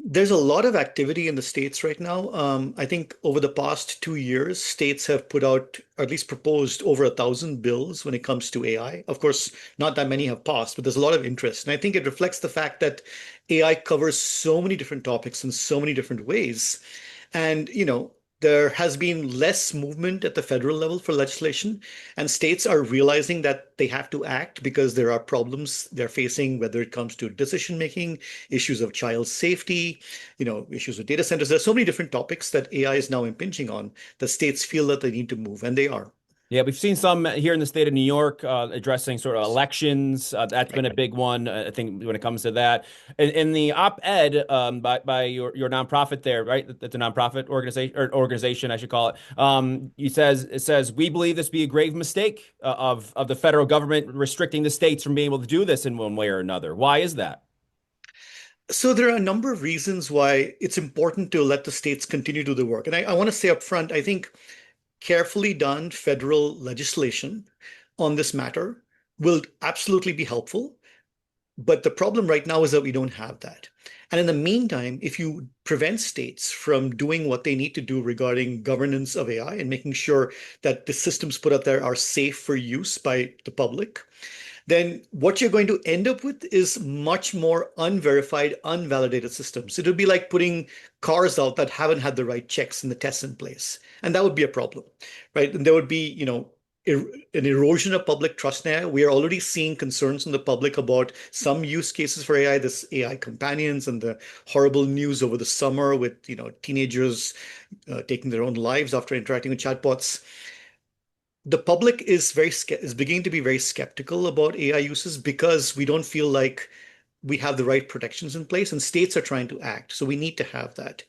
There's a lot of activity in the states right now. I think over the past 2 years, states have put out, or at least proposed, over 1,000 bills when it comes to AI. Of course, not that many have passed, but there's a lot of interest. And I think it reflects the fact that AI covers so many different topics in so many different ways. And, there has been less movement at the federal level for legislation, and states are realizing that they have to act because there are problems they're facing, whether it comes to decision making, issues of child safety, issues with data centers. There's so many different topics that AI is now impinging on that states feel that they need to move, and they are. Yeah, we've seen some here in the state of New York addressing sort of elections. That's been Right. a big one, I think, when it comes to that. In the op-ed by your nonprofit there, right? That's a nonprofit organization or organization, I should call it. It says we believe this to be a grave mistake of the federal government restricting the states from being able to do this in one way or another. Why is that? So there are a number of reasons why it's important to let the states continue to do the work. And I want to say up front, I think carefully done federal legislation on this matter will absolutely be helpful. But the problem right now is that we don't have that. And in the meantime, if you prevent states from doing what they need to do regarding governance of AI and making sure that the systems put out there are safe for use by the public, then what you're going to end up with is much more unverified, unvalidated systems. It'll be like putting cars out that haven't had the right checks and the tests in place. And that would be a problem, right? And there would be, an erosion of public trust now. We are already seeing concerns from the public about some use cases for AI, this AI companions and the horrible news over the summer with, teenagers taking their own lives after interacting with chatbots. The public is beginning to be very skeptical about AI uses because we don't feel like we have the right protections in place, and states are trying to act. So we need to have that.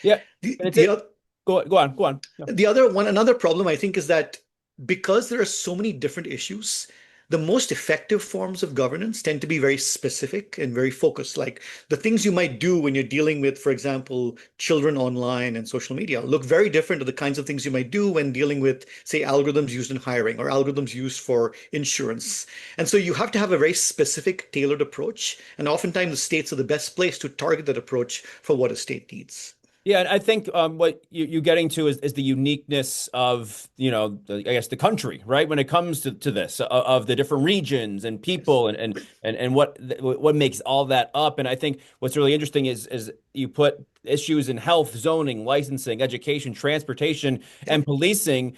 Yeah, The and it's the it. oth- Go on, go on. Yeah. the other one, another problem I think is that because there are so many different issues, the most effective forms of governance tend to be very specific and very focused. Like the things you might do when you're dealing with, for example, children online and social media look very different to the kinds of things you might do when dealing with, say, algorithms used in hiring or algorithms used for insurance. And so you have to have a very specific, tailored approach. And oftentimes the states are the best place to target that approach for what a state needs. Yeah, and I think what you're getting to is the uniqueness of, I guess the country, right? When it comes to this, of the different regions and Yes. people and what makes all that up. And I think what's really interesting is you put issues in health, zoning, licensing, education, transportation, Yep. and policing.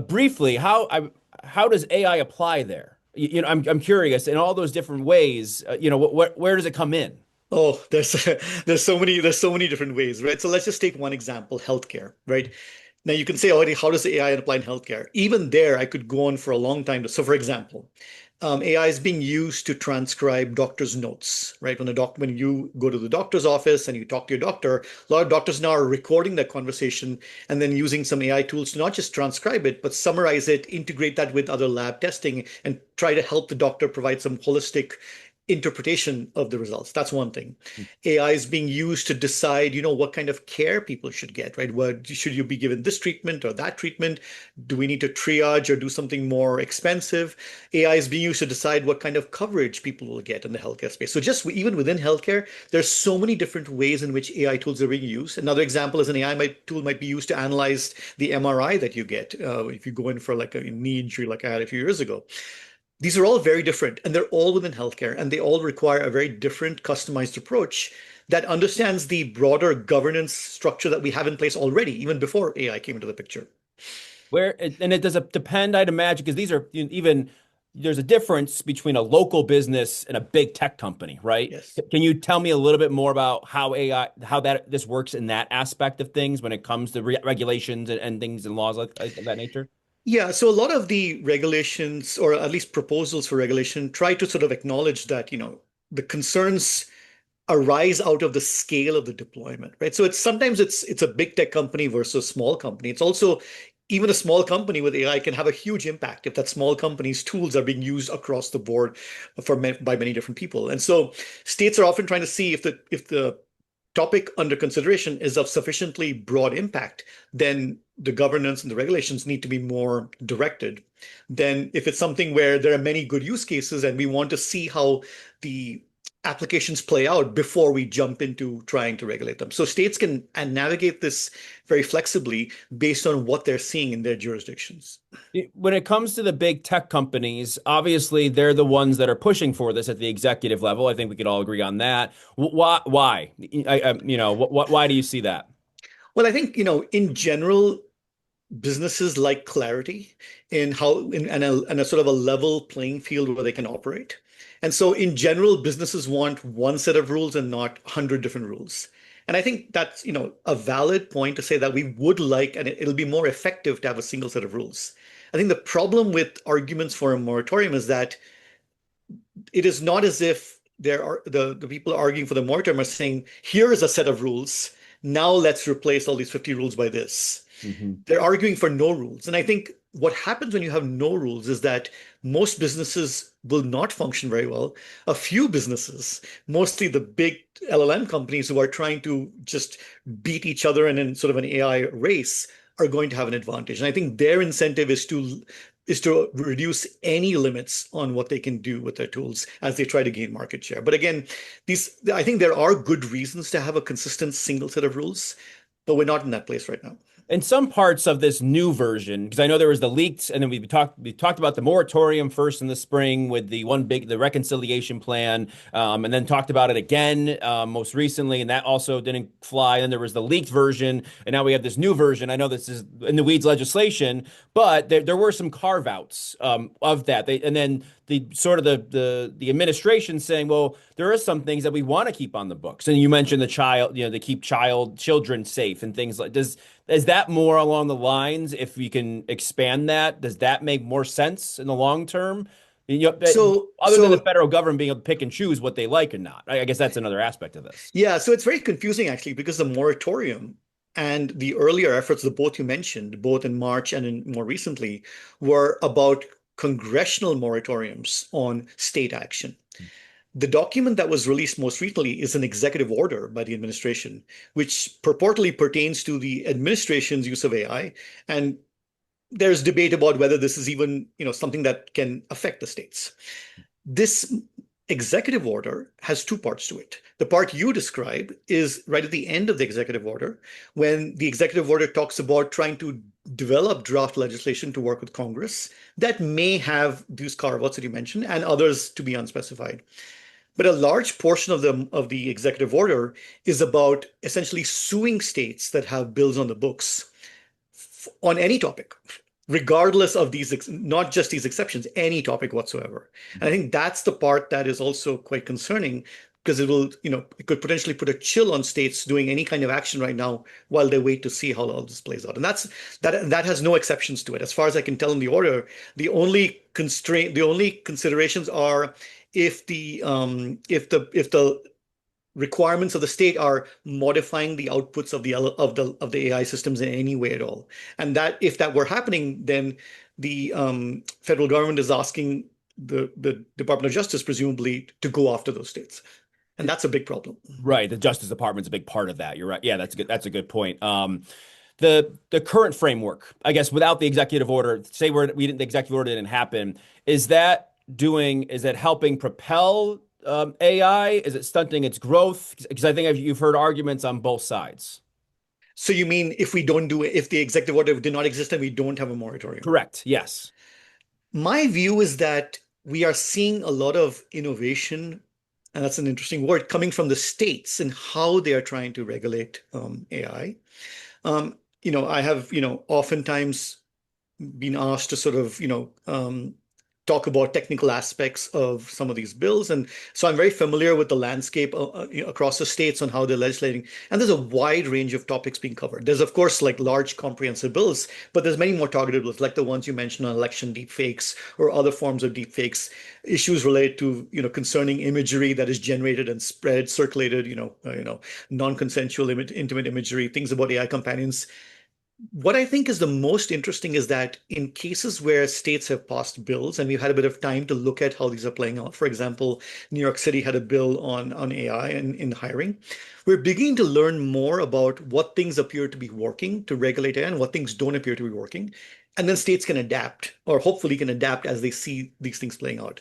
Briefly, how does AI apply there? I'm curious in all those different ways. Where does it come in? Oh, there's so many different ways, right? So let's just take one example, healthcare, right? Now you can say already, how does AI apply in healthcare? Even there, I could go on for a long time. So, for example, AI is being used to transcribe doctors' notes, right? When you go to the doctor's office and you talk to your doctor, a lot of doctors now are recording that conversation and then using some AI tools to not just transcribe it, but summarize it, integrate that with other lab testing, and try to help the doctor provide some holistic interpretation of the results. That's one thing. AI is being used to decide, what kind of care people should get, right? What should you be given this treatment or that treatment? Do we need to triage or do something more expensive? AI is being used to decide what kind of coverage people will get in the healthcare space. So just even within healthcare, there's so many different ways in which AI tools are being used. Another example is an tool might be used to analyze the MRI that you get if you go in for like a knee injury like I had a few years ago. These are all very different, and they're all within healthcare, and they all require a very different customized approach that understands the broader governance structure that we have in place already, even before AI came into the picture. And it does depend, I'd imagine, because these are even there's a difference between a local business and a big tech company, right? Yes. Can you tell me a little bit more about how AI, how that this works in that aspect of things when it comes to regulations and things and laws like of that nature? Yeah, so a lot of the regulations, or at least proposals for regulation, try to sort of acknowledge that, the concerns arise out of the scale of the deployment, right? So it's a big tech company versus small company. It's also even a small company with AI can have a huge impact if that small company's tools are being used across the board by many different people. And so states are often trying to see if the topic under consideration is of sufficiently broad impact, then the governance and the regulations need to be more directed. Then, if it's something where there are many good use cases and we want to see how the applications play out before we jump into trying to regulate them. So states can and navigate this very flexibly based on what they're seeing in their jurisdictions. When it comes to the big tech companies, obviously they're the ones that are pushing for this at the executive level. I think we could all agree on that. Why? Why? Why do you see that? Well, I think, in general, businesses like clarity in how in and a sort of a level playing field where they can operate. And so in general, businesses want one set of rules and not 100 different rules. And I think that's, a valid point to say that we would like, and it'll be more effective to have a single set of rules. I think the problem with arguments for a moratorium is that it is not as if there are the people arguing for the moratorium are saying, here is a set of rules. Now let's replace all these 50 rules by this. Mhm. They're arguing for no rules. And I think what happens when you have no rules is that most businesses will not function very well. A few businesses, mostly the big LLM companies who are trying to just beat each other in sort of an AI race, are going to have an advantage. And I think their incentive is to reduce any limits on what they can do with their tools as they try to gain market share. But again, I think there are good reasons to have a consistent single set of rules, but we're not in that place right now. In some parts of this new version, because I know there was the leaked, and then we talked about the moratorium first in the spring with the reconciliation plan, and then talked about it again most recently, and that also didn't fly. And there was the leaked version, and now we have this new version. I know this is in the weeds legislation, but there were some carve outs of that. And then the sort of the administration saying, well, there are some things that we want to keep on the books. And you mentioned the child, to keep children safe and things like does. Is that more along the lines, if we can expand that, does that make more sense in the long term? So, Other than the so federal government being able to pick and choose what they like and not. I guess that's another aspect of this. yeah, so it's very confusing actually because the moratorium and the earlier efforts, the both you mentioned, both in March and more recently, were about congressional moratoriums on state action. The document that was released most recently is an executive order by the administration, which purportedly pertains to the administration's use of AI. And there's debate about whether this is even, something that can affect the states. This executive order has two parts to it. The part you describe is right at the end of the executive order, when the executive order talks about trying to develop draft legislation to work with Congress that may have these carve-outs that you mentioned and others to be unspecified. But a large portion of the executive order is about essentially suing states that have bills on the books on any topic, regardless of not just these exceptions, any topic whatsoever. And I think that's the part that is also quite concerning because it could potentially put a chill on states doing any kind of action right now while they wait to see how all this plays out. And that has no exceptions to it. As far as I can tell in the order, the only considerations are if the requirements of the state are modifying the outputs of the AI systems in any way at all. And that if that were happening, then the federal government is asking the Department of Justice, presumably, to go after those states. And that's a big problem. Right. The Justice Department's a big part of that. You're right. Yeah, that's good. That's a good point. The current framework, I guess, without the executive order, say the executive order didn't happen, is that helping propel AI? Is it stunting its growth? Because I think you've heard arguments on both sides. So you mean if the executive order did not exist and we don't have a moratorium? Correct. Yes. My view is that we are seeing a lot of innovation, and that's an interesting word, coming from the states and how they are trying to regulate AI. I have, oftentimes been asked to sort of, talk about technical aspects of some of these bills. And so I'm very familiar with the landscape across the states on how they're legislating. And there's a wide range of topics being covered. There's, of course, like large comprehensive bills, but there's many more targeted bills, like the ones you mentioned on election deepfakes or other forms of deepfakes, issues related to, concerning imagery that is generated and circulated, non-consensual intimate imagery, things about AI companions. What I think is the most interesting is that in cases where states have passed bills, and we've had a bit of time to look at how these are playing out, for example, New York City had a bill on AI and in hiring, we're beginning to learn more about what things appear to be working to regulate AI and what things don't appear to be working. And then states can adapt, or hopefully can adapt as they see these things playing out.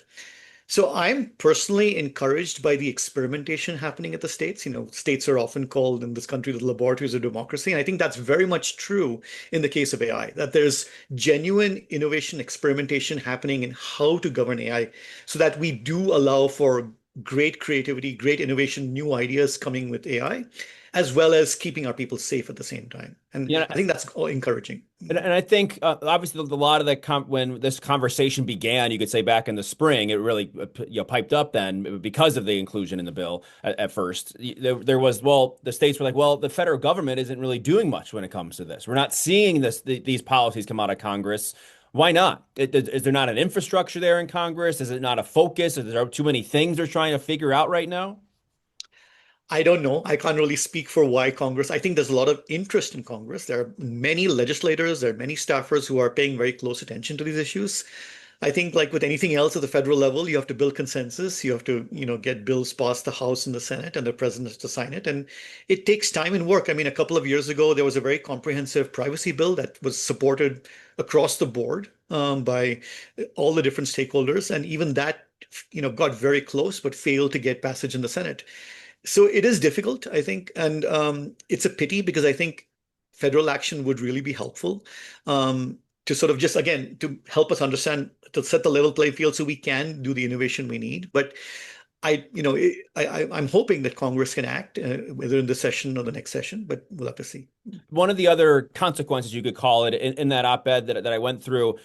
So I'm personally encouraged by the experimentation happening at the states. States are often called in this country the laboratories of democracy. And I think that's very much true in the case of AI, that there's genuine innovation experimentation happening in how to govern AI so that we do allow for great creativity, great innovation, new ideas coming with AI, as well as keeping our people safe at the same time. And Yeah, I think that's all encouraging. and I think obviously a lot of the when this conversation began, you could say back in the spring, it really piped up then because of the inclusion in the bill at first. There was, well, the states were like, well, the federal government isn't really doing much when it comes to this. We're not seeing these policies come out of Congress. Why not? Is there not an infrastructure there in Congress? Is it not a focus? Is there too many things they're trying to figure out right now? I don't know. I can't really speak for why Congress. I think there's a lot of interest in Congress. There are many legislators, there are many staffers who are paying very close attention to these issues. I think, like with anything else at the federal level, you have to build consensus. You have to, get bills passed the House and the Senate, and the president has to sign it. And it takes time and work. I mean, a couple of years ago, there was a very comprehensive privacy bill that was supported across the board by all the different stakeholders, and even that, got very close but failed to get passage in the Senate. So it is difficult, I think, and it's a pity because I think federal action would really be helpful to sort of just again to help us understand to set the level playing field so we can do the innovation we need. But I'm hoping that Congress can act, whether in this session or the next session, but we'll have to see. One of the other consequences, you could call it, in that op-ed that I went through,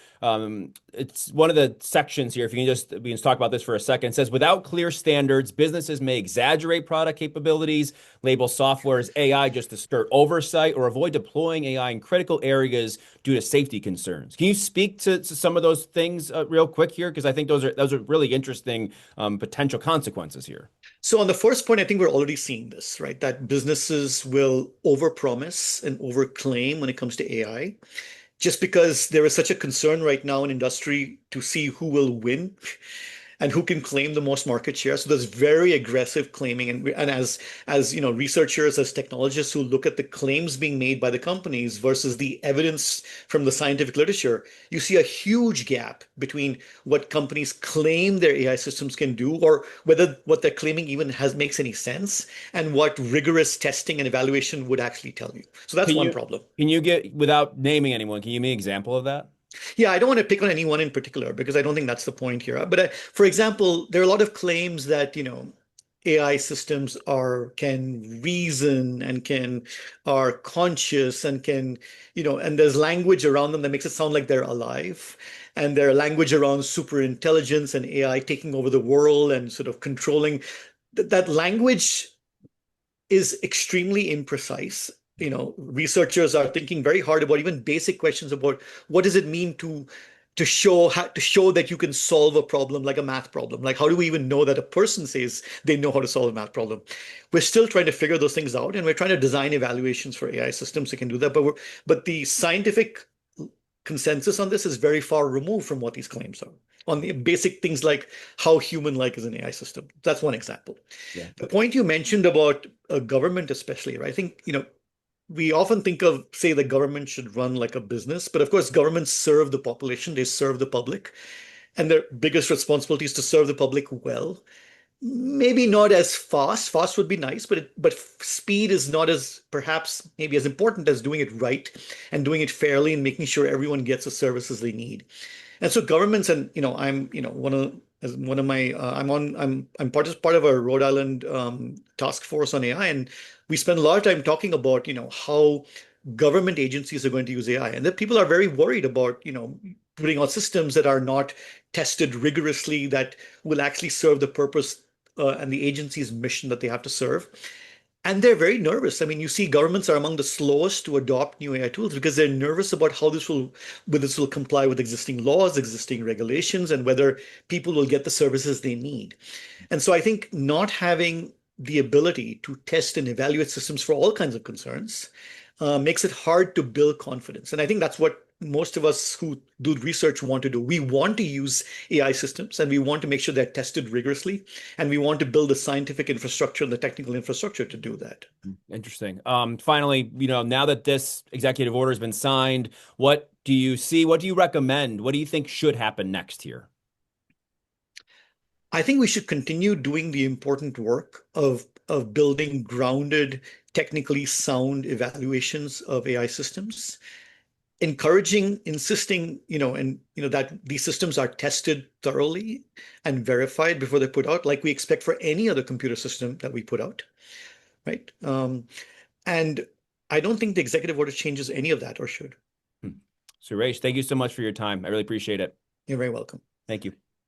it's one of the sections here. If you can just, we can talk about this for a second. It says, without clear standards, businesses may exaggerate product capabilities, label software as AI just to skirt oversight, or avoid deploying AI in critical areas due to safety concerns. Can you speak to some of those things real quick here? Because I think those are really interesting potential consequences here. So on the first point, I think we're already seeing this, right? That businesses will overpromise and overclaim when it comes to AI, just because there is such a concern right now in industry to see who will win and who can claim the most market share. So there's very aggressive claiming, and as researchers, as technologists who look at the claims being made by the companies versus the evidence from the scientific literature, you see a huge gap between what companies claim their AI systems can do, or whether what they're claiming even has makes any sense, and what rigorous testing and evaluation would actually tell you. So that's Can one you problem. can you get, without naming anyone, can you give me an example of that? Yeah, I don't want to pick on anyone in particular because I don't think that's the point here. But for example, there are a lot of claims that, AI systems can reason and are conscious and and there's language around them that makes it sound like they're alive. And there's language around super intelligence and AI taking over the world and sort of controlling. That language is extremely imprecise. Researchers are thinking very hard about even basic questions about what does it mean to show that you can solve a problem like a math problem. Like, how do we even know that a person says they know how to solve a math problem? We're still trying to figure those things out, and we're trying to design evaluations for AI systems that can do that. But the scientific consensus on this is very far removed from what these claims are on the basic things like how human-like is an AI system. That's one example. Yeah. The point you mentioned about a government, especially, right? I think, we often think of, say, the government should run like a business, but of course, governments serve the population, they serve the public, and their biggest responsibility is to serve the public well. Maybe not as fast. Fast would be nice, but speed is not as perhaps maybe as important as doing it right and doing it fairly and making sure everyone gets the services they need. And so governments and I'm one of as one of my I'm part of a Rhode Island task force on AI, and we spend a lot of time talking about how government agencies are going to use AI, and that people are very worried about putting out systems that are not tested rigorously that will actually serve the purpose and the agency's mission that they have to serve. And they're very nervous. I mean, you see governments are among the slowest to adopt new AI tools because they're nervous about whether this will comply with existing laws, existing regulations, and whether people will get the services they need. And so I think not having the ability to test and evaluate systems for all kinds of concerns makes it hard to build confidence. And I think that's what most of us who do research want to do. We want to use AI systems and we want to make sure they're tested rigorously. And we want to build the scientific infrastructure and the technical infrastructure to do that. Interesting. Finally, now that this executive order has been signed, what do you see? What do you recommend? What do you think should happen next here? I think we should continue doing the important work of building grounded, technically sound evaluations of AI systems, encouraging, insisting, that these systems are tested thoroughly and verified before they're put out, like we expect for any other computer system that we put out, right? And I don't think the executive order changes any of that or should. Hmm. Suresh, thank you so much for your time. I really appreciate it. You're very welcome. Thank you.